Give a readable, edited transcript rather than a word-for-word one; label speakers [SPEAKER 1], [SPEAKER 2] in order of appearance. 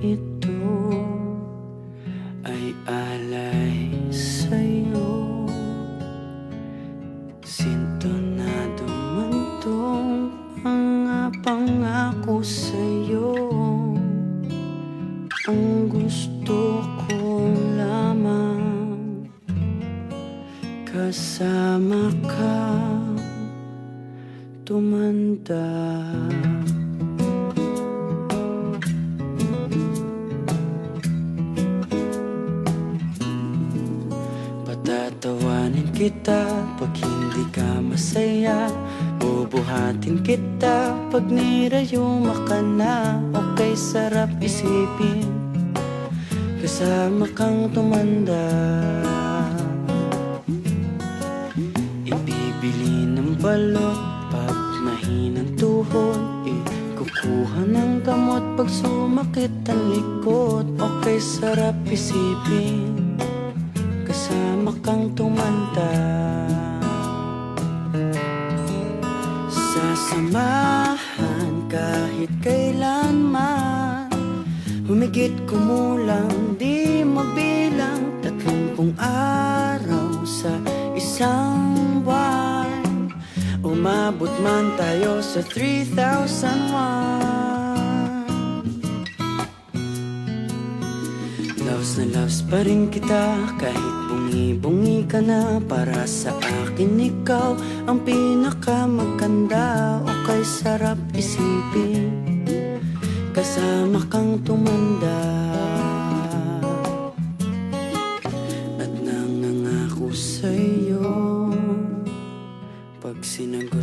[SPEAKER 1] ito ay alay sa'yo. Sintonado man tong mga pangako sa'yo. Ang gusto ko lamang kasama ka tumanda. Patatawanin kita pag hindi ka masaya. Bubuhatin kita pag nirayuma ka na. Okay, sarap isipin kasama kang tumanda. Ibibili ng balot pag mahinang tuhod. Kukuha ng gamot pag sumakit ang likod. Okay, sarap isipin kasama kang tumanda. Sasamahan kahit kailanman. Humigit kumulang di mabilang 30 araw sa isang buwan. Umabot man tayo sa 3,001. Loves na loves pa rin kita kahit bungi-bungi ka na. Para sa akin ikaw ang pinakamaganda. Okay, sarap isipin kasama kang tumanda. At nangangako sa'yo pag sinagot